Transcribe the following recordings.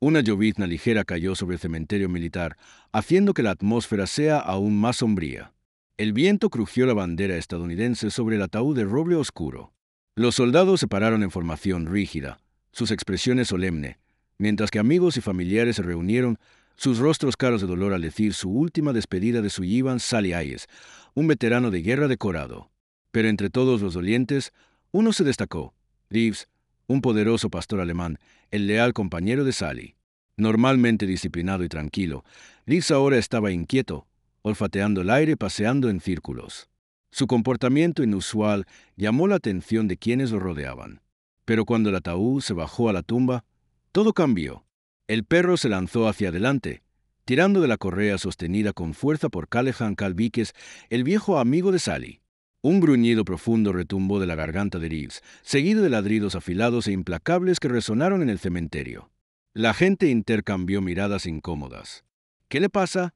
Una llovizna ligera cayó sobre el cementerio militar, haciendo que la atmósfera sea aún más sombría. El viento crujió la bandera estadounidense sobre el ataúd de roble oscuro. Los soldados se pararon en formación rígida, sus expresiones solemne, mientras que amigos y familiares se reunieron, sus rostros caros de dolor al decir su última despedida de Sullivan Sally Hayes, un veterano de guerra decorado. Pero entre todos los dolientes, uno se destacó: Reeves, un poderoso pastor alemán, el leal compañero de Sally. Normalmente disciplinado y tranquilo, Reeves ahora estaba inquieto, olfateando el aire, paseando en círculos. Su comportamiento inusual llamó la atención de quienes lo rodeaban. Pero cuando el ataúd se bajó a la tumba, todo cambió. El perro se lanzó hacia adelante, tirando de la correa sostenida con fuerza por Callahan Calvíquez, el viejo amigo de Sally. Un gruñido profundo retumbó de la garganta de Reeves, seguido de ladridos afilados e implacables que resonaron en el cementerio. La gente intercambió miradas incómodas. ¿Qué le pasa?,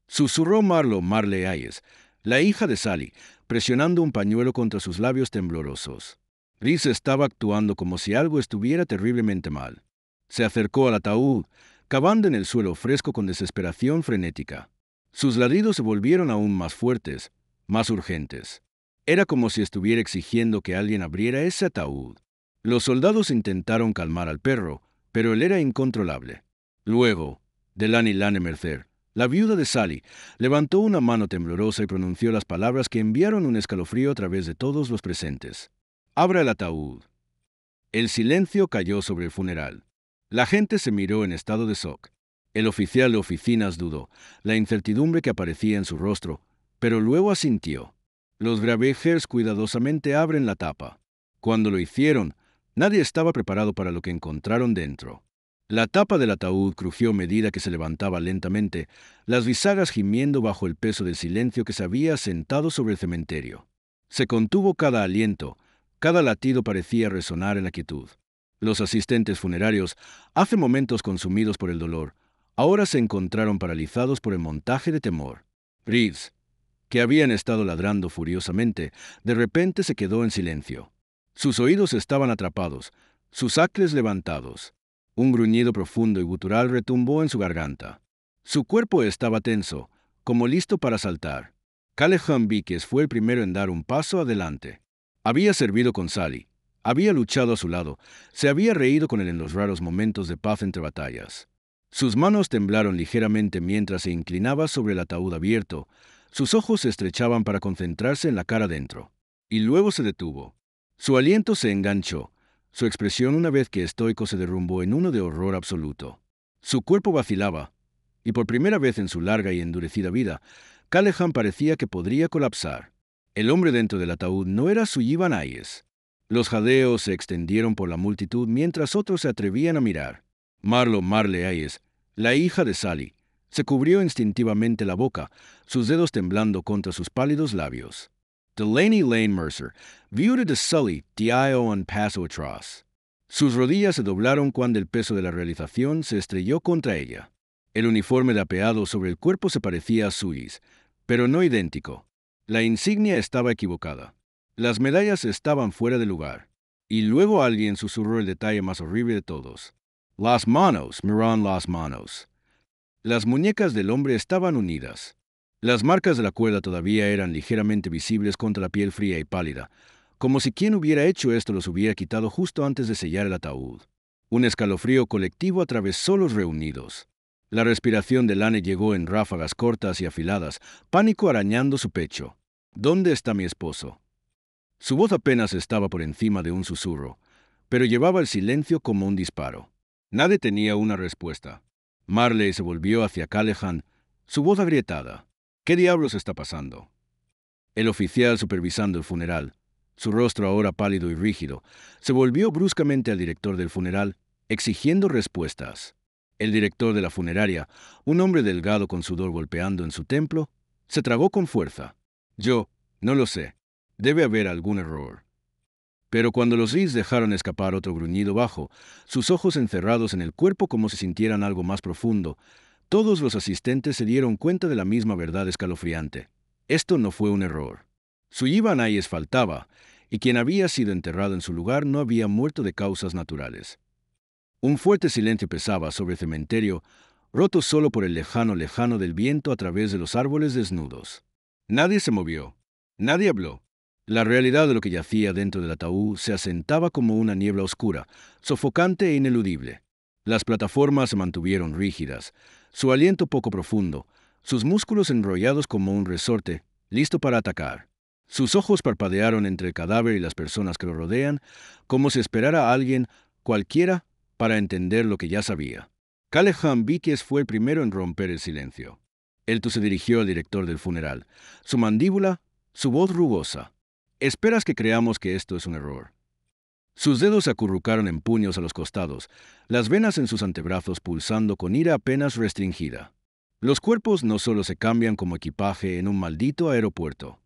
susurró Marley Hayes, la hija de Sally, presionando un pañuelo contra sus labios temblorosos. Reeves estaba actuando como si algo estuviera terriblemente mal. Se acercó al ataúd, cavando en el suelo fresco con desesperación frenética. Sus ladridos se volvieron aún más fuertes, más urgentes. Era como si estuviera exigiendo que alguien abriera ese ataúd. Los soldados intentaron calmar al perro, pero él era incontrolable. Luego, Delaney Lane Mercer, la viuda de Sally, levantó una mano temblorosa y pronunció las palabras que enviaron un escalofrío a través de todos los presentes. «Abra el ataúd». El silencio cayó sobre el funeral. La gente se miró en estado de shock. El oficial de oficinas dudó, la incertidumbre que aparecía en su rostro, pero luego asintió. Los Gravegers cuidadosamente abren la tapa. Cuando lo hicieron, nadie estaba preparado para lo que encontraron dentro. La tapa del ataúd crujió a medida que se levantaba lentamente, las bisagras gimiendo bajo el peso del silencio que se había asentado sobre el cementerio. Se contuvo cada aliento, cada latido parecía resonar en la quietud. Los asistentes funerarios, hace momentos consumidos por el dolor, ahora se encontraron paralizados por el montaje de temor. Reeves, que habían estado ladrando furiosamente, de repente se quedó en silencio. Sus oídos estaban atrapados, sus acres levantados. Un gruñido profundo y gutural retumbó en su garganta. Su cuerpo estaba tenso, como listo para saltar. Callahan Víquez fue el primero en dar un paso adelante. Había servido con Sally, había luchado a su lado, se había reído con él en los raros momentos de paz entre batallas. Sus manos temblaron ligeramente mientras se inclinaba sobre el ataúd abierto, sus ojos se estrechaban para concentrarse en la cara dentro. Y luego se detuvo. Su aliento se enganchó. Su expresión una vez que estoico se derrumbó en uno de horror absoluto. Su cuerpo vacilaba, y por primera vez en su larga y endurecida vida, Callahan parecía que podría colapsar. El hombre dentro del ataúd no era Sullivan Hayes. Los jadeos se extendieron por la multitud mientras otros se atrevían a mirar. Marley Hayes, la hija de Sally, se cubrió instintivamente la boca, sus dedos temblando contra sus pálidos labios. Delaney Lane Mercer, viuda de Sully, Dio en paso atrás. Sus rodillas se doblaron cuando el peso de la realización se estrelló contra ella. El uniforme de apeado sobre el cuerpo se parecía a Sully's, pero no idéntico. La insignia estaba equivocada. Las medallas estaban fuera de lugar. Y luego alguien susurró el detalle más horrible de todos. Las manos, miran las manos. Las muñecas del hombre estaban unidas. Las marcas de la cuerda todavía eran ligeramente visibles contra la piel fría y pálida, como si quien hubiera hecho esto los hubiera quitado justo antes de sellar el ataúd. Un escalofrío colectivo atravesó los reunidos. La respiración de Lane llegó en ráfagas cortas y afiladas, pánico arañando su pecho. ¿Dónde está mi esposo? Su voz apenas estaba por encima de un susurro, pero llevaba el silencio como un disparo. Nadie tenía una respuesta. Marley se volvió hacia Callahan, su voz agrietada. ¿Qué diablos está pasando? El oficial supervisando el funeral, su rostro ahora pálido y rígido, se volvió bruscamente al director del funeral, exigiendo respuestas. El director de la funeraria, un hombre delgado con sudor golpeando en su templo, se tragó con fuerza. Yo, no lo sé. Debe haber algún error. Pero cuando los Reeves dejaron escapar otro gruñido bajo, sus ojos encerrados en el cuerpo como si sintieran algo más profundo, todos los asistentes se dieron cuenta de la misma verdad escalofriante. Esto no fue un error. Sullivan Hayes faltaba, y quien había sido enterrado en su lugar no había muerto de causas naturales. Un fuerte silencio pesaba sobre el cementerio, roto solo por el lejano del viento a través de los árboles desnudos. Nadie se movió. Nadie habló. La realidad de lo que yacía dentro del ataúd se asentaba como una niebla oscura, sofocante e ineludible. Las plataformas se mantuvieron rígidas, su aliento poco profundo, sus músculos enrollados como un resorte, listo para atacar. Sus ojos parpadearon entre el cadáver y las personas que lo rodean, como si esperara a alguien, cualquiera, para entender lo que ya sabía. Callahan Víquez fue el primero en romper el silencio. Él se dirigió al director del funeral, su mandíbula, su voz rugosa. «Esperas que creamos que esto es un error». Sus dedos se acurrucaron en puños a los costados, las venas en sus antebrazos pulsando con ira apenas restringida. Los cuerpos no solo se cambian como equipaje en un maldito aeropuerto.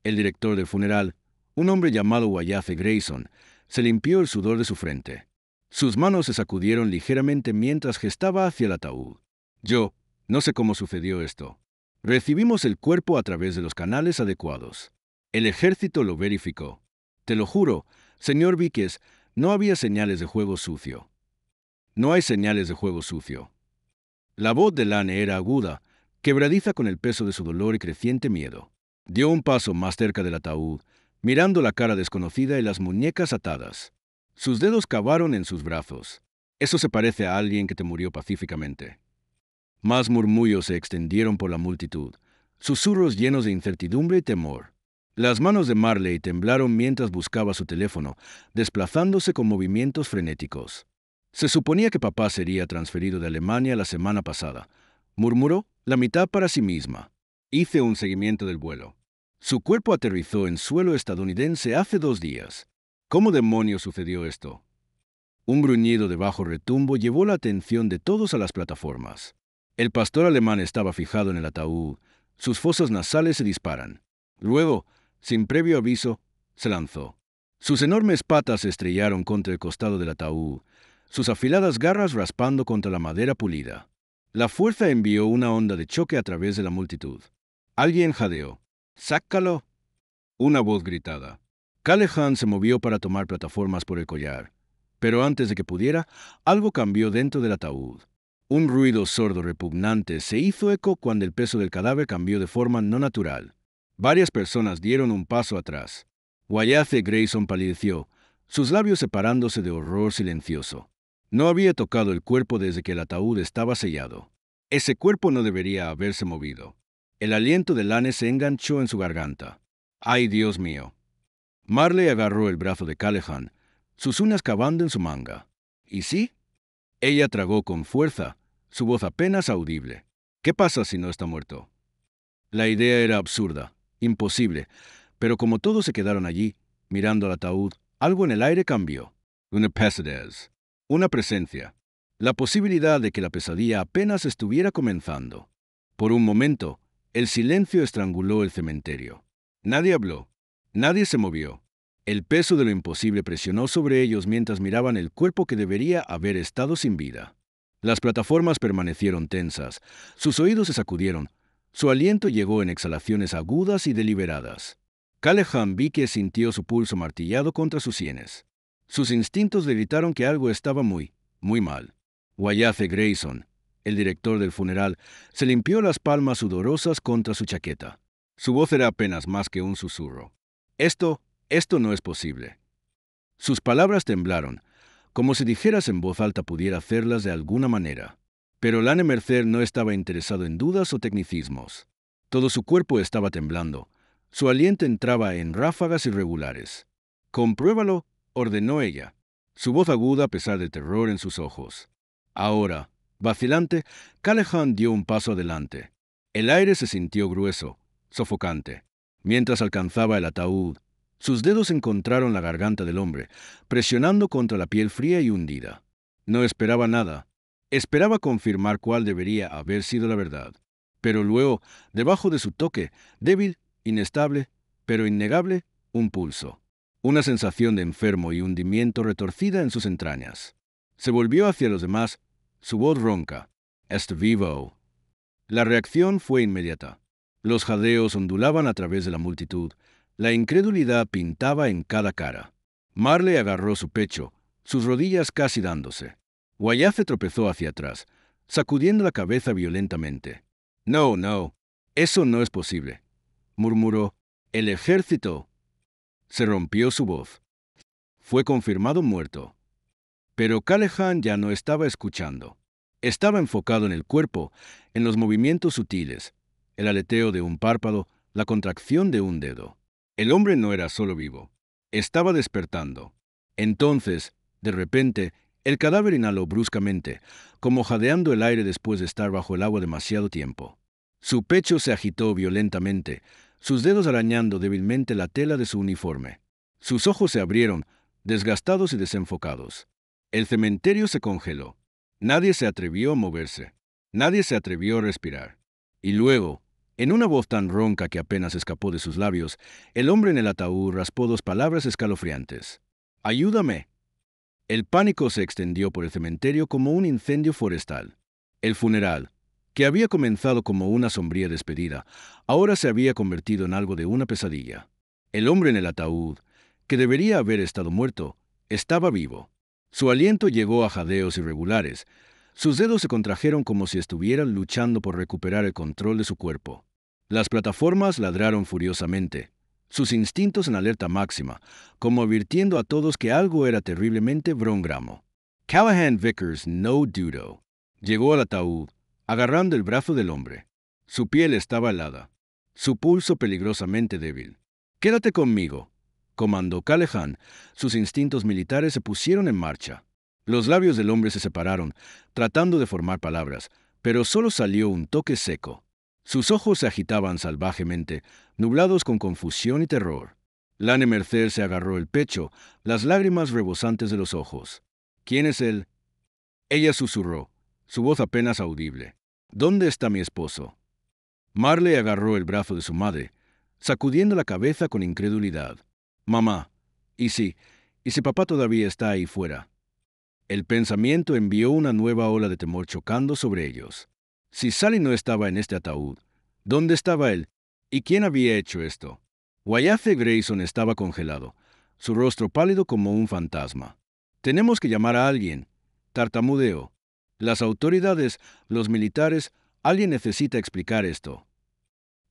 El director del funeral, un hombre llamado Wyatt Grayson, se limpió el sudor de su frente. Sus manos se sacudieron ligeramente mientras gestaba hacia el ataúd. «Yo, no sé cómo sucedió esto. Recibimos el cuerpo a través de los canales adecuados. El ejército lo verificó. Te lo juro, señor Víquez, no había señales de juego sucio. No hay señales de juego sucio». La voz de Lane era aguda, quebradiza con el peso de su dolor y creciente miedo. Dio un paso más cerca del ataúd, mirando la cara desconocida y las muñecas atadas. Sus dedos cavaron en sus brazos. «Eso se parece a alguien que te murió pacíficamente». Más murmullos se extendieron por la multitud, susurros llenos de incertidumbre y temor. Las manos de Marley temblaron mientras buscaba su teléfono, desplazándose con movimientos frenéticos. «Se suponía que papá sería transferido de Alemania la semana pasada», murmuró, la mitad para sí misma. «Hice un seguimiento del vuelo. Su cuerpo aterrizó en suelo estadounidense hace 2 días. ¿Cómo demonios sucedió esto?». Un gruñido de bajo retumbo llevó la atención de todos a las plataformas. El pastor alemán estaba fijado en el ataúd, sus fosas nasales se disparan. Luego, sin previo aviso, se lanzó. Sus enormes patas se estrellaron contra el costado del ataúd, sus afiladas garras raspando contra la madera pulida. La fuerza envió una onda de choque a través de la multitud. Alguien jadeó. «¡Sácalo!». Una voz gritada. Callahan se movió para tomar plataformas por el collar. Pero antes de que pudiera, algo cambió dentro del ataúd. Un ruido sordo repugnante se hizo eco cuando el peso del cadáver cambió de forma no natural. Varias personas dieron un paso atrás. Wyatt Grayson palideció, sus labios separándose de horror silencioso. No había tocado el cuerpo desde que el ataúd estaba sellado. Ese cuerpo no debería haberse movido. El aliento de Lane se enganchó en su garganta. «¡Ay, Dios mío!». Marley agarró el brazo de Callahan, sus uñas cavando en su manga. «¿Y sí?». Ella tragó con fuerza, su voz apenas audible. «¿Qué pasa si no está muerto?». La idea era absurda, imposible, pero como todos se quedaron allí, mirando al ataúd, algo en el aire cambió. Una pesadez, una presencia, la posibilidad de que la pesadilla apenas estuviera comenzando. Por un momento, el silencio estranguló el cementerio. Nadie habló, nadie se movió. El peso de lo imposible presionó sobre ellos mientras miraban el cuerpo que debería haber estado sin vida. Las plataformas permanecieron tensas, sus oídos se sacudieron, su aliento llegó en exhalaciones agudas y deliberadas. Callahan Víquez sintió su pulso martillado contra sus sienes. Sus instintos le gritaron que algo estaba muy mal. Wyatt Grayson, el director del funeral, se limpió las palmas sudorosas contra su chaqueta. Su voz era apenas más que un susurro. Esto no es posible». Sus palabras temblaron, como si dijeras en voz alta pudiera hacerlas de alguna manera. Pero Lane Mercer no estaba interesado en dudas o tecnicismos. Todo su cuerpo estaba temblando. Su aliento entraba en ráfagas irregulares. «Compruébalo», ordenó ella, su voz aguda a pesar del terror en sus ojos. Ahora, vacilante, Callahan dio un paso adelante. El aire se sintió grueso, sofocante. Mientras alcanzaba el ataúd, sus dedos encontraron la garganta del hombre, presionando contra la piel fría y hundida. No esperaba nada. Esperaba confirmar cuál debería haber sido la verdad. Pero luego, debajo de su toque, débil, inestable, pero innegable, un pulso. Una sensación de enfermo y hundimiento retorcida en sus entrañas. Se volvió hacia los demás, su voz ronca. «Est vivo». La reacción fue inmediata. Los jadeos ondulaban a través de la multitud. La incredulidad pintaba en cada cara. Marley agarró su pecho, sus rodillas casi dándose. Guayace tropezó hacia atrás, sacudiendo la cabeza violentamente. No, no, eso no es posible, murmuró. El ejército. Se rompió su voz. Fue confirmado muerto. Pero Callahan ya no estaba escuchando. Estaba enfocado en el cuerpo, en los movimientos sutiles, el aleteo de un párpado, la contracción de un dedo. El hombre no era solo vivo. Estaba despertando. Entonces, de repente, el cadáver inhaló bruscamente, como jadeando el aire después de estar bajo el agua demasiado tiempo. Su pecho se agitó violentamente, sus dedos arañando débilmente la tela de su uniforme. Sus ojos se abrieron, desgastados y desenfocados. El cementerio se congeló. Nadie se atrevió a moverse. Nadie se atrevió a respirar. Y luego, en una voz tan ronca que apenas escapó de sus labios, el hombre en el ataúd raspó dos palabras escalofriantes. ¡Ayúdame! El pánico se extendió por el cementerio como un incendio forestal. El funeral, que había comenzado como una sombría despedida, ahora se había convertido en algo de una pesadilla. El hombre en el ataúd, que debería haber estado muerto, estaba vivo. Su aliento llegó a jadeos irregulares. Sus dedos se contrajeron como si estuvieran luchando por recuperar el control de su cuerpo. Las plataformas ladraron furiosamente, sus instintos en alerta máxima, como advirtiendo a todos que algo era terriblemente brongramo. Callahan Vickers no dudó. Llegó al ataúd, agarrando el brazo del hombre. Su piel estaba helada, su pulso peligrosamente débil. «Quédate conmigo», comandó Callahan. Sus instintos militares se pusieron en marcha. Los labios del hombre se separaron, tratando de formar palabras, pero solo salió un toque seco. Sus ojos se agitaban salvajemente, nublados con confusión y terror. Lane Mercer se agarró el pecho, las lágrimas rebosantes de los ojos. «¿Quién es él?». Ella susurró, su voz apenas audible. «¿Dónde está mi esposo?». Marley agarró el brazo de su madre, sacudiendo la cabeza con incredulidad. «Mamá, ¿y si papá todavía está ahí fuera?». El pensamiento envió una nueva ola de temor chocando sobre ellos. Si Sally no estaba en este ataúd, ¿dónde estaba él? ¿Y quién había hecho esto? Guayace Grayson estaba congelado, su rostro pálido como un fantasma. «Tenemos que llamar a alguien», tartamudeó. «Las autoridades, los militares, alguien necesita explicar esto».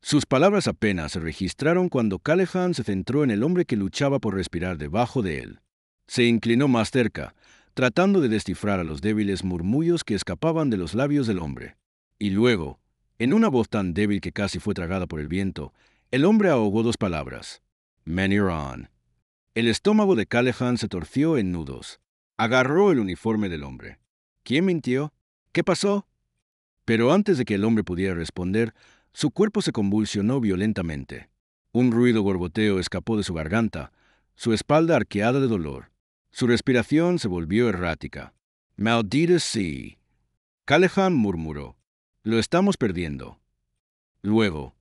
Sus palabras apenas se registraron cuando Callahan se centró en el hombre que luchaba por respirar debajo de él. Se inclinó más cerca, tratando de descifrar a los débiles murmullos que escapaban de los labios del hombre. Y luego, en una voz tan débil que casi fue tragada por el viento, el hombre ahogó dos palabras: «Maniron». El estómago de Callahan se torció en nudos. Agarró el uniforme del hombre. ¿Quién mintió? ¿Qué pasó? Pero antes de que el hombre pudiera responder, su cuerpo se convulsionó violentamente. Un ruido gorboteo escapó de su garganta, su espalda arqueada de dolor. Su respiración se volvió errática. «Maldita sea». Callahan murmuró. «Lo estamos perdiendo». Luego,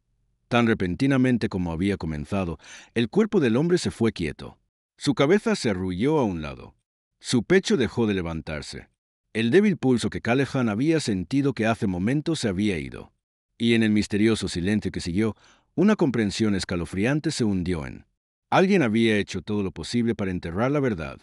tan repentinamente como había comenzado, el cuerpo del hombre se fue quieto. Su cabeza se arrulló a un lado. Su pecho dejó de levantarse. El débil pulso que Callahan había sentido que hace momentos se había ido. Y en el misterioso silencio que siguió, una comprensión escalofriante se hundió en. Alguien había hecho todo lo posible para enterrar la verdad.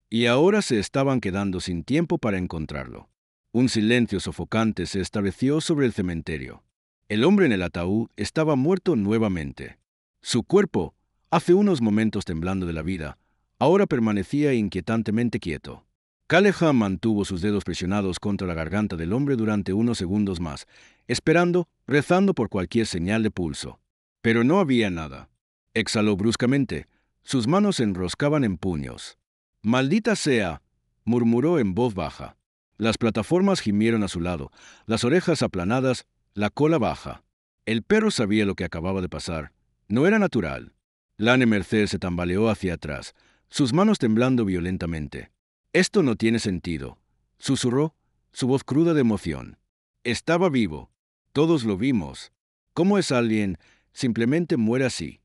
Y ahora se estaban quedando sin tiempo para encontrarlo. Un silencio sofocante se estableció sobre el cementerio. El hombre en el ataúd estaba muerto nuevamente. Su cuerpo, hace unos momentos temblando de la vida, ahora permanecía inquietantemente quieto. Callahan mantuvo sus dedos presionados contra la garganta del hombre durante unos segundos más, esperando, rezando por cualquier señal de pulso. Pero no había nada. Exhaló bruscamente. Sus manos se enroscaban en puños. «Maldita sea», murmuró en voz baja. Las plataformas gimieron a su lado, las orejas aplanadas, la cola baja. El perro sabía lo que acababa de pasar. No era natural. Lane Mercer se tambaleó hacia atrás, sus manos temblando violentamente. «Esto no tiene sentido», susurró, su voz cruda de emoción. «Estaba vivo. Todos lo vimos. ¿Cómo es alguien simplemente muere así?»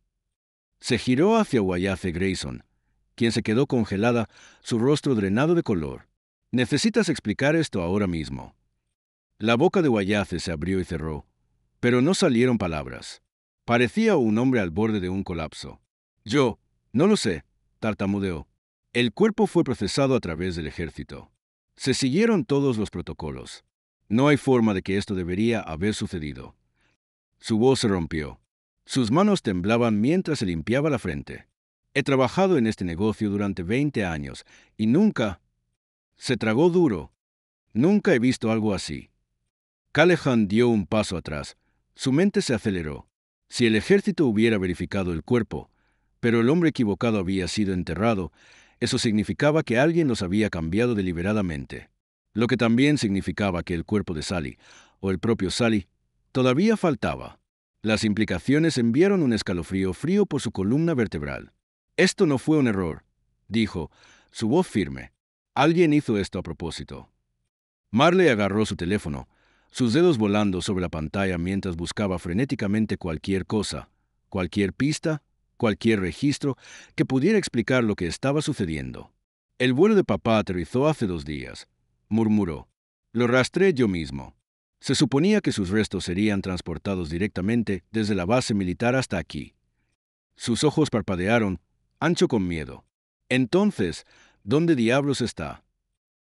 Se giró hacia Guayace Grayson, quien se quedó congelada, su rostro drenado de color. «Necesitas explicar esto ahora mismo». La boca de Guayace se abrió y cerró, pero no salieron palabras. Parecía un hombre al borde de un colapso. «Yo, no lo sé», tartamudeó. «El cuerpo fue procesado a través del ejército». Se siguieron todos los protocolos. No hay forma de que esto debería haber sucedido. Su voz se rompió. Sus manos temblaban mientras se limpiaba la frente. He trabajado en este negocio durante 20 años y nunca... Se tragó duro. Nunca he visto algo así. Callahan dio un paso atrás. Su mente se aceleró. Si el ejército hubiera verificado el cuerpo, pero el hombre equivocado había sido enterrado, eso significaba que alguien los había cambiado deliberadamente. Lo que también significaba que el cuerpo de Sally, o el propio Sally, todavía faltaba. Las implicaciones enviaron un escalofrío frío por su columna vertebral. Esto no fue un error, dijo, su voz firme. Alguien hizo esto a propósito. Marley agarró su teléfono, sus dedos volando sobre la pantalla mientras buscaba frenéticamente cualquier cosa, cualquier pista, cualquier registro que pudiera explicar lo que estaba sucediendo. El vuelo de papá aterrizó hace 2 días, murmuró. Lo rastreé yo mismo. Se suponía que sus restos serían transportados directamente desde la base militar hasta aquí. Sus ojos parpadearon, ancho con miedo. Entonces, ¿dónde diablos está?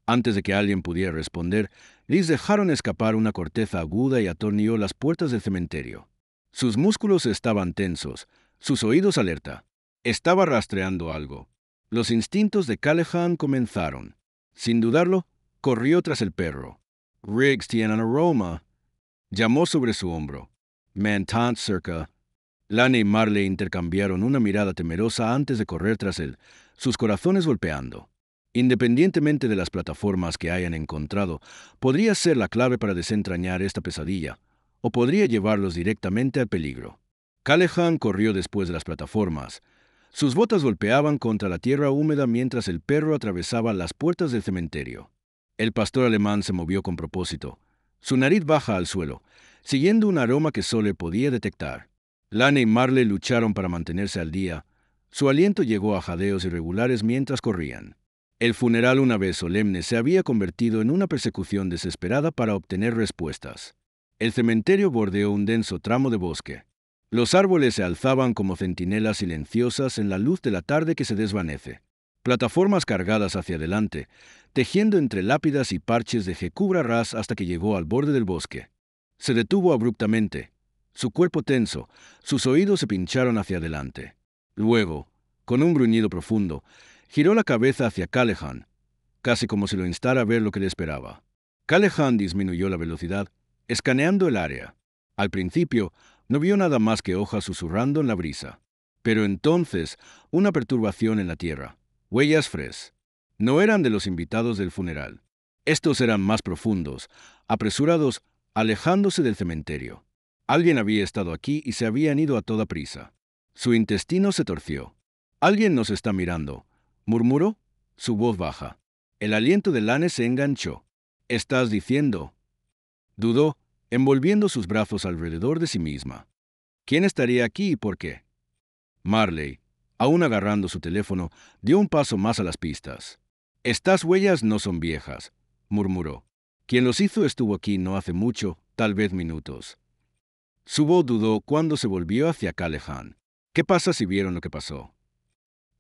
Antes de que alguien pudiera responder, Liz dejaron escapar una corteza aguda y atornilló las puertas del cementerio. Sus músculos estaban tensos, sus oídos alerta. Estaba rastreando algo. Los instintos de Callahan comenzaron. Sin dudarlo, corrió tras el perro. Riggs tiene un aroma. Llamó sobre su hombro. M'entend cerca. Lana y Marley intercambiaron una mirada temerosa antes de correr tras él, sus corazones golpeando. Independientemente de las plataformas que hayan encontrado, podría ser la clave para desentrañar esta pesadilla, o podría llevarlos directamente al peligro. Callahan corrió después de las plataformas. Sus botas golpeaban contra la tierra húmeda mientras el perro atravesaba las puertas del cementerio. El pastor alemán se movió con propósito, su nariz baja al suelo, siguiendo un aroma que solo podía detectar. Lana y Marley lucharon para mantenerse al día. Su aliento llegó a jadeos irregulares mientras corrían. El funeral, una vez solemne, se había convertido en una persecución desesperada para obtener respuestas. El cementerio bordeó un denso tramo de bosque. Los árboles se alzaban como centinelas silenciosas en la luz de la tarde que se desvanece. Plataformas cargadas hacia adelante, tejiendo entre lápidas y parches de jecubra ras hasta que llegó al borde del bosque. Se detuvo abruptamente. Su cuerpo tenso, sus oídos se pincharon hacia adelante. Luego, con un gruñido profundo, giró la cabeza hacia Callahan, casi como si lo instara a ver lo que le esperaba. Callahan disminuyó la velocidad, escaneando el área. Al principio, no vio nada más que hojas susurrando en la brisa. Pero entonces, una perturbación en la tierra. Huellas frescas. No eran de los invitados del funeral. Estos eran más profundos, apresurados, alejándose del cementerio. Alguien había estado aquí y se habían ido a toda prisa. Su intestino se torció. «Alguien nos está mirando», murmuró, su voz baja. El aliento de Lane se enganchó. «¿Estás diciendo?» Dudó, envolviendo sus brazos alrededor de sí misma. «¿Quién estaría aquí y por qué?» Marley, aún agarrando su teléfono, dio un paso más a las pistas. «Estas huellas no son viejas», murmuró. «Quien los hizo estuvo aquí no hace mucho, tal vez minutos». Su voz dudó cuando se volvió hacia Callahan. «¿Qué pasa si vieron lo que pasó?»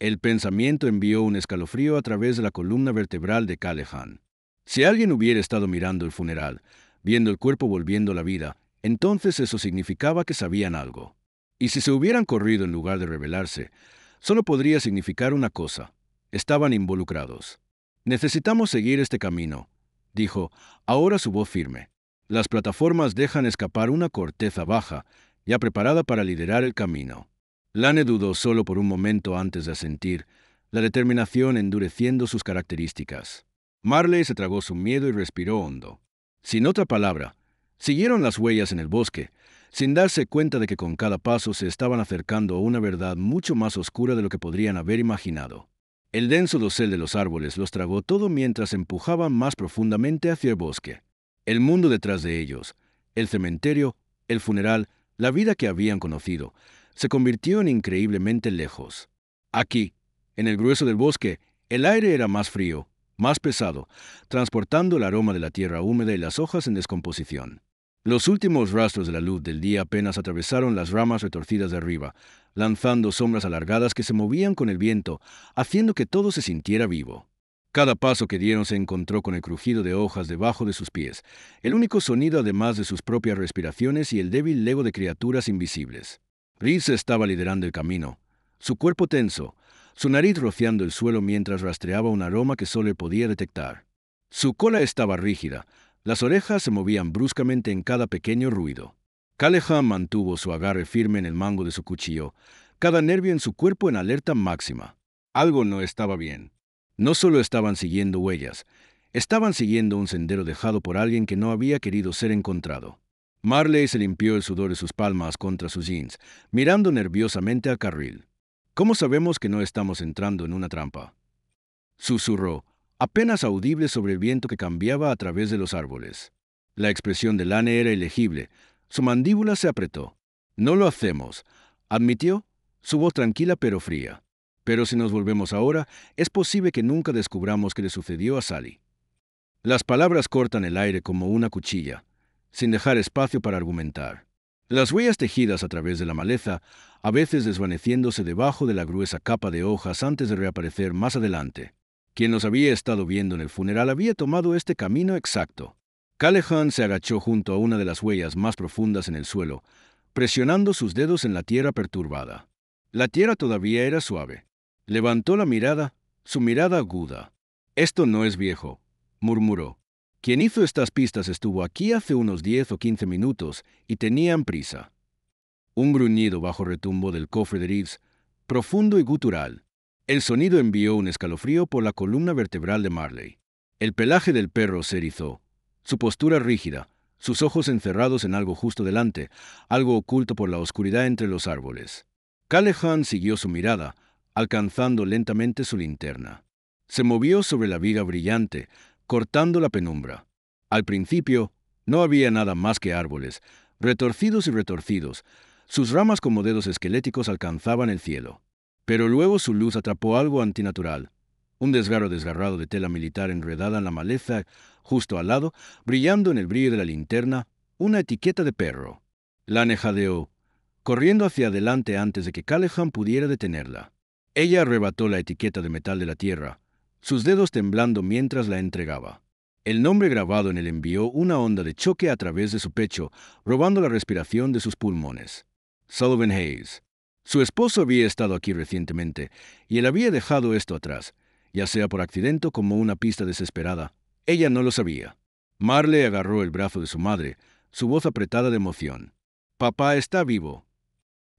El pensamiento envió un escalofrío a través de la columna vertebral de Callahan. Si alguien hubiera estado mirando el funeral, viendo el cuerpo volviendo a la vida, entonces eso significaba que sabían algo. Y si se hubieran corrido en lugar de rebelarse, solo podría significar una cosa: estaban involucrados. «Necesitamos seguir este camino», dijo, ahora su voz firme. Las plataformas dejan escapar una corteza baja, ya preparada para liderar el camino. Lane dudó solo por un momento antes de asentir, la determinación endureciendo sus características. Marley se tragó su miedo y respiró hondo. Sin otra palabra, siguieron las huellas en el bosque, sin darse cuenta de que con cada paso se estaban acercando a una verdad mucho más oscura de lo que podrían haber imaginado. El denso dosel de los árboles los tragó todo mientras empujaban más profundamente hacia el bosque. El mundo detrás de ellos, el cementerio, el funeral, la vida que habían conocido, se convirtió en increíblemente lejos. Aquí, en el grueso del bosque, el aire era más frío, más pesado, transportando el aroma de la tierra húmeda y las hojas en descomposición. Los últimos rastros de la luz del día apenas atravesaron las ramas retorcidas de arriba, lanzando sombras alargadas que se movían con el viento, haciendo que todo se sintiera vivo. Cada paso que dieron se encontró con el crujido de hojas debajo de sus pies, el único sonido además de sus propias respiraciones y el débil lego de criaturas invisibles. Reeves estaba liderando el camino, su cuerpo tenso, su nariz rociando el suelo mientras rastreaba un aroma que solo podía detectar. Su cola estaba rígida, las orejas se movían bruscamente en cada pequeño ruido. Callahan mantuvo su agarre firme en el mango de su cuchillo, cada nervio en su cuerpo en alerta máxima. Algo no estaba bien. No solo estaban siguiendo huellas, estaban siguiendo un sendero dejado por alguien que no había querido ser encontrado. Marley se limpió el sudor de sus palmas contra sus jeans, mirando nerviosamente al carril. ¿Cómo sabemos que no estamos entrando en una trampa?, susurró, apenas audible sobre el viento que cambiaba a través de los árboles. La expresión de Lane era ilegible. Su mandíbula se apretó. No lo hacemos, admitió, su voz tranquila pero fría. Pero si nos volvemos ahora, es posible que nunca descubramos qué le sucedió a Sally. Las palabras cortan el aire como una cuchilla, sin dejar espacio para argumentar. Las huellas tejidas a través de la maleza, a veces desvaneciéndose debajo de la gruesa capa de hojas antes de reaparecer más adelante. Quien los había estado viendo en el funeral había tomado este camino exacto. Callahan se agachó junto a una de las huellas más profundas en el suelo, presionando sus dedos en la tierra perturbada. La tierra todavía era suave. Levantó la mirada, su mirada aguda. «Esto no es viejo», murmuró. «Quien hizo estas pistas estuvo aquí hace unos 10 o 15 minutos y tenían prisa». Un gruñido bajo retumbo del cofre de Reeves, profundo y gutural. El sonido envió un escalofrío por la columna vertebral de Marley. El pelaje del perro se erizó, su postura rígida, sus ojos encerrados en algo justo delante, algo oculto por la oscuridad entre los árboles. Callahan siguió su mirada, alcanzando lentamente su linterna. Se movió sobre la viga brillante, cortando la penumbra. Al principio, no había nada más que árboles, retorcidos y retorcidos. Sus ramas como dedos esqueléticos alcanzaban el cielo. Pero luego su luz atrapó algo antinatural. Un desgarro desgarrado de tela militar enredada en la maleza, justo al lado, brillando en el brillo de la linterna, una etiqueta de perro. Lane jadeó, corriendo hacia adelante antes de que Callahan pudiera detenerla. Ella arrebató la etiqueta de metal de la tierra, sus dedos temblando mientras la entregaba. El nombre grabado en él envió una onda de choque a través de su pecho, robando la respiración de sus pulmones. Sullivan Hayes. Su esposo había estado aquí recientemente, y él había dejado esto atrás, ya sea por accidente como una pista desesperada. Ella no lo sabía. Marley agarró el brazo de su madre, su voz apretada de emoción. «Papá está vivo».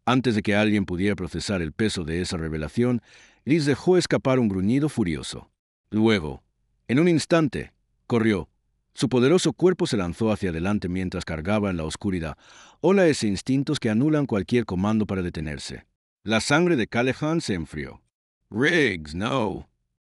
Antes de que alguien pudiera procesar el peso de esa revelación, Liz dejó escapar un gruñido furioso. Luego, en un instante, corrió. Su poderoso cuerpo se lanzó hacia adelante mientras cargaba en la oscuridad, olas e instintos que anulan cualquier comando para detenerse. La sangre de Callahan se enfrió. «Riggs, no»,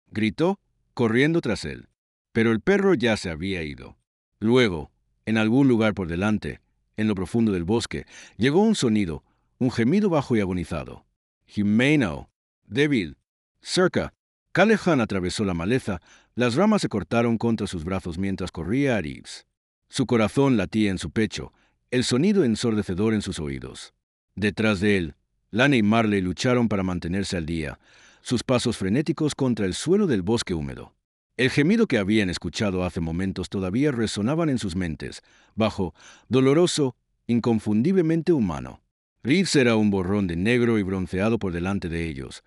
gritó, corriendo tras él. Pero el perro ya se había ido. Luego, en algún lugar por delante, en lo profundo del bosque, llegó un sonido, un gemido bajo y agonizado. «Jimeno, débil, cerca». Callahan atravesó la maleza, las ramas se cortaron contra sus brazos mientras corría a Reeves. Su corazón latía en su pecho, el sonido ensordecedor en sus oídos. Detrás de él, Lane y Marley lucharon para mantenerse al día, sus pasos frenéticos contra el suelo del bosque húmedo. El gemido que habían escuchado hace momentos todavía resonaban en sus mentes, bajo, doloroso, inconfundiblemente humano. Reeves era un borrón de negro y bronceado por delante de ellos.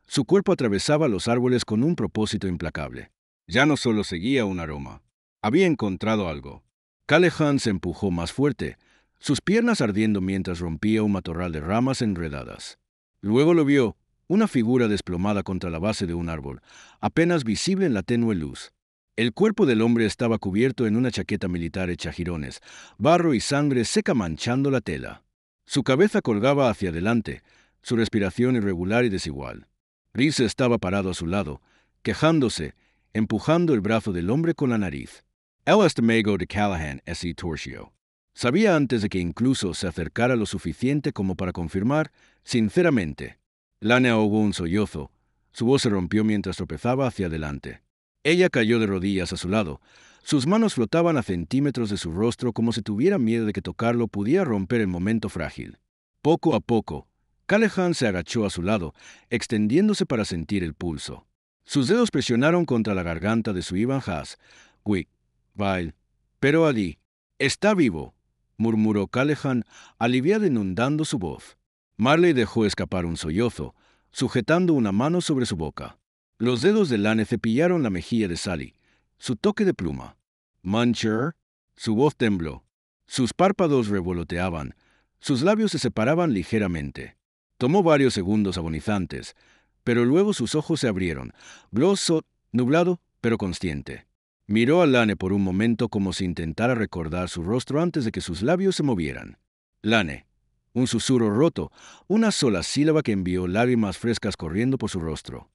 Su cuerpo atravesaba los árboles con un propósito implacable. Ya no solo seguía un aroma. Había encontrado algo. Callahan se empujó más fuerte, sus piernas ardiendo mientras rompía un matorral de ramas enredadas. Luego lo vio, una figura desplomada contra la base de un árbol, apenas visible en la tenue luz. El cuerpo del hombre estaba cubierto en una chaqueta militar hecha jirones, barro y sangre seca manchando la tela. Su cabeza colgaba hacia adelante, su respiración irregular y desigual. Reeves estaba parado a su lado, quejándose, empujando el brazo del hombre con la nariz. El estómago de Callahan se torció. Sabía antes de que incluso se acercara lo suficiente como para confirmar, sinceramente. Lane ahogó un sollozo. Su voz se rompió mientras tropezaba hacia adelante. Ella cayó de rodillas a su lado. Sus manos flotaban a centímetros de su rostro como si tuviera miedo de que tocarlo pudiera romper el momento frágil. Poco a poco, Callahan se agachó a su lado, extendiéndose para sentir el pulso. Sus dedos presionaron contra la garganta de su Ivan Haas. Wick, Vile. Pero allí. Está vivo, murmuró Callahan, aliviado inundando su voz. Marley dejó escapar un sollozo, sujetando una mano sobre su boca. Los dedos de Lane cepillaron la mejilla de Sally. Su toque de pluma. Muncher. Su voz tembló. Sus párpados revoloteaban. Sus labios se separaban ligeramente. Tomó varios segundos agonizantes, pero luego sus ojos se abrieron, gloso, nublado, pero consciente. Miró a Lane por un momento como si intentara recordar su rostro antes de que sus labios se movieran. Lane. Un susurro roto, una sola sílaba que envió lágrimas frescas corriendo por su rostro.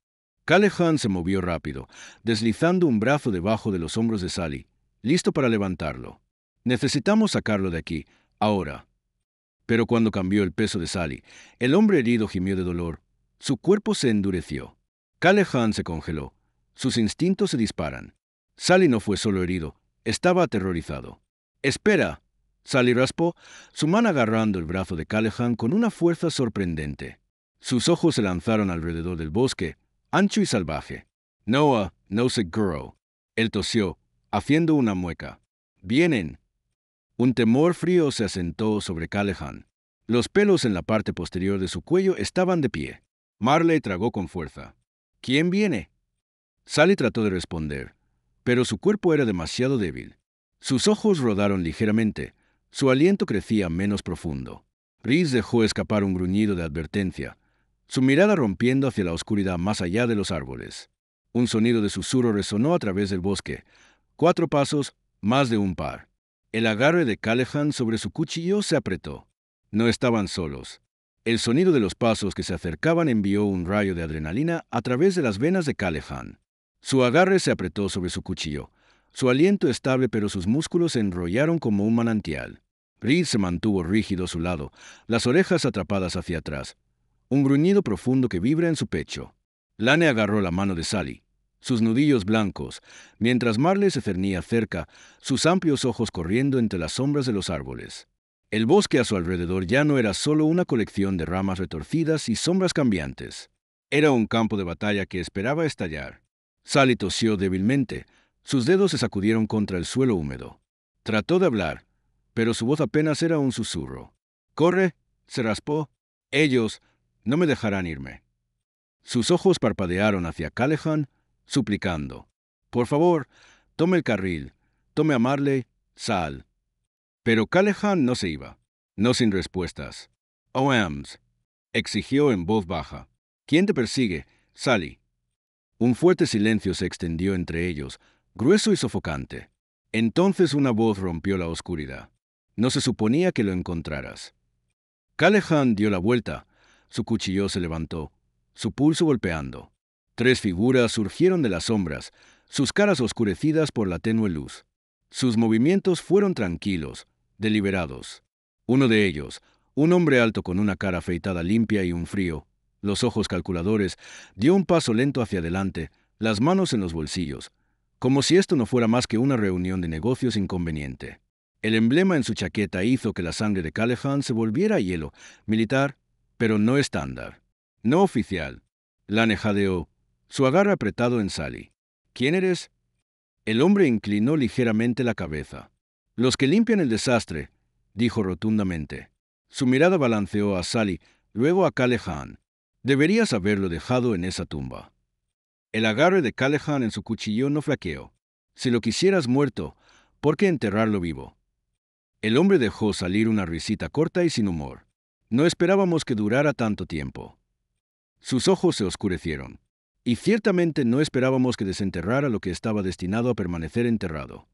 Callahan se movió rápido, deslizando un brazo debajo de los hombros de Sally, listo para levantarlo. Necesitamos sacarlo de aquí, ahora. Pero cuando cambió el peso de Sally, el hombre herido gimió de dolor. Su cuerpo se endureció. Callahan se congeló. Sus instintos se disparan. Sally no fue solo herido, estaba aterrorizado. ¡Espera! Sally raspó, su mano agarrando el brazo de Callahan con una fuerza sorprendente. Sus ojos se lanzaron alrededor del bosque, ancho y salvaje. Noah, no seguro. Él tosió, haciendo una mueca. ¡Vienen! Un temor frío se asentó sobre Callahan. Los pelos en la parte posterior de su cuello estaban de pie. Marley tragó con fuerza. ¿Quién viene? Sally trató de responder, pero su cuerpo era demasiado débil. Sus ojos rodaron ligeramente. Su aliento crecía menos profundo. Rhys dejó escapar un gruñido de advertencia, su mirada rompiendo hacia la oscuridad más allá de los árboles. Un sonido de susurro resonó a través del bosque. 4 pasos, más de un par. El agarre de Callahan sobre su cuchillo se apretó. No estaban solos. El sonido de los pasos que se acercaban envió un rayo de adrenalina a través de las venas de Callahan. Su agarre se apretó sobre su cuchillo. Su aliento estable, pero sus músculos se enrollaron como un manantial. Reed se mantuvo rígido a su lado, las orejas atrapadas hacia atrás. Un gruñido profundo que vibra en su pecho. Lane agarró la mano de Sally, sus nudillos blancos, mientras Marley se cernía cerca, sus amplios ojos corriendo entre las sombras de los árboles. El bosque a su alrededor ya no era solo una colección de ramas retorcidas y sombras cambiantes. Era un campo de batalla que esperaba estallar. Sally tosió débilmente. Sus dedos se sacudieron contra el suelo húmedo. Trató de hablar, pero su voz apenas era un susurro. «¡Corre!», se raspó. «Ellos no me dejarán irme». Sus ojos parpadearon hacia Callahan, suplicando. «Por favor, tome el carril. Tome a Marley. Sal». Pero Callahan no se iba. No sin respuestas. «OMS», exigió en voz baja. «¿Quién te persigue, Sally?» Un fuerte silencio se extendió entre ellos, grueso y sofocante. Entonces una voz rompió la oscuridad. «No se suponía que lo encontraras». Callahan dio la vuelta. Su cuchillo se levantó, su pulso golpeando. 3 figuras surgieron de las sombras, sus caras oscurecidas por la tenue luz. Sus movimientos fueron tranquilos, deliberados. Uno de ellos, un hombre alto con una cara afeitada limpia y un frío, los ojos calculadores, dio un paso lento hacia adelante, las manos en los bolsillos, como si esto no fuera más que una reunión de negocios inconveniente. El emblema en su chaqueta hizo que la sangre de Callahan se volviera hielo, militar, pero no estándar. No oficial. Lane jadeó, su agarre apretado en Sally. «¿Quién eres?» El hombre inclinó ligeramente la cabeza. «Los que limpian el desastre», dijo rotundamente. Su mirada balanceó a Sally, luego a Callahan. «Deberías haberlo dejado en esa tumba». El agarre de Callahan en su cuchillo no flaqueó. «Si lo quisieras muerto, ¿por qué enterrarlo vivo?» El hombre dejó salir una risita corta y sin humor. «No esperábamos que durara tanto tiempo». Sus ojos se oscurecieron. «Y ciertamente no esperábamos que desenterrara lo que estaba destinado a permanecer enterrado».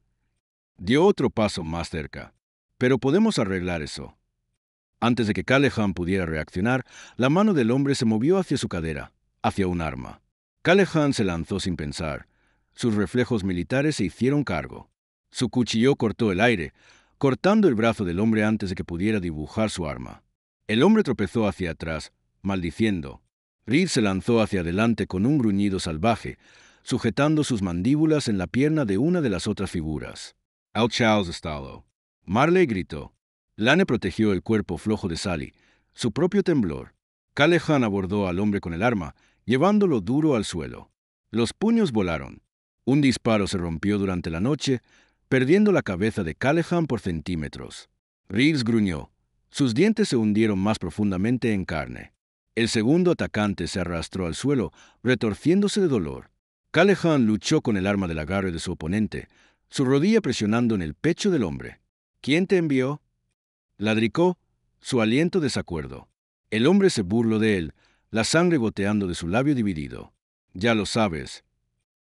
Dio otro paso más cerca. «Pero podemos arreglar eso». Antes de que Callahan pudiera reaccionar, la mano del hombre se movió hacia su cadera, hacia un arma. Callahan se lanzó sin pensar. Sus reflejos militares se hicieron cargo. Su cuchillo cortó el aire, cortando el brazo del hombre antes de que pudiera dibujar su arma. El hombre tropezó hacia atrás, maldiciendo. Reed se lanzó hacia adelante con un gruñido salvaje, sujetando sus mandíbulas en la pierna de una de las otras figuras. «Al Charles Stallo». Marley gritó. Lane protegió el cuerpo flojo de Sally, su propio temblor. Callahan abordó al hombre con el arma, llevándolo duro al suelo. Los puños volaron. Un disparo se rompió durante la noche, perdiendo la cabeza de Callahan por centímetros. Reeves gruñó. Sus dientes se hundieron más profundamente en carne. El segundo atacante se arrastró al suelo, retorciéndose de dolor. Callahan luchó con el arma del agarre de su oponente, su rodilla presionando en el pecho del hombre. ¿Quién te envió? Ladricó, su aliento desacuerdo. El hombre se burló de él, la sangre goteando de su labio dividido. Ya lo sabes.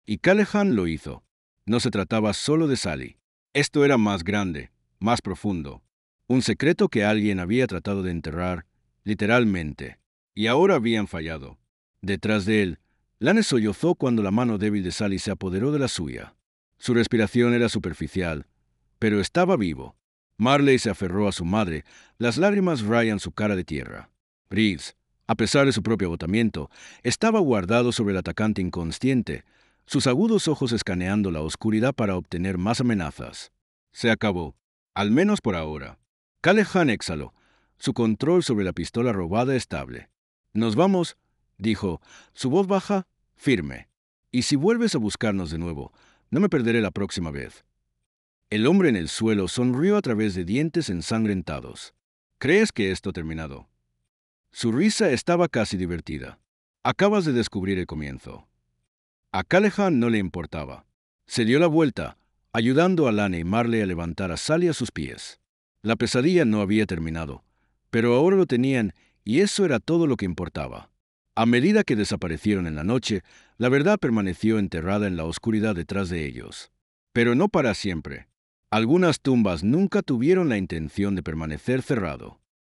Y Callahan lo hizo. No se trataba solo de Sally. Esto era más grande, más profundo. Un secreto que alguien había tratado de enterrar, literalmente. Y ahora habían fallado. Detrás de él, Lane sollozó cuando la mano débil de Sally se apoderó de la suya. Su respiración era superficial, pero estaba vivo. Marley se aferró a su madre, las lágrimas rayan su cara de tierra. Reeves, a pesar de su propio agotamiento, estaba guardado sobre el atacante inconsciente, sus agudos ojos escaneando la oscuridad para obtener más amenazas. Se acabó, al menos por ahora. Callahan exhaló, su control sobre la pistola robada estable. Nos vamos, dijo, su voz baja, firme. Y si vuelves a buscarnos de nuevo, no me perderé la próxima vez. El hombre en el suelo sonrió a través de dientes ensangrentados. ¿Crees que esto ha terminado? Su risa estaba casi divertida. Acabas de descubrir el comienzo. A Callahan no le importaba. Se dio la vuelta, ayudando a Lane y Marley a levantar a Sally a sus pies. La pesadilla no había terminado, pero ahora lo tenían y eso era todo lo que importaba. A medida que desaparecieron en la noche, la verdad permaneció enterrada en la oscuridad detrás de ellos. Pero no para siempre. Algunas tumbas nunca tuvieron la intención de permanecer cerrado.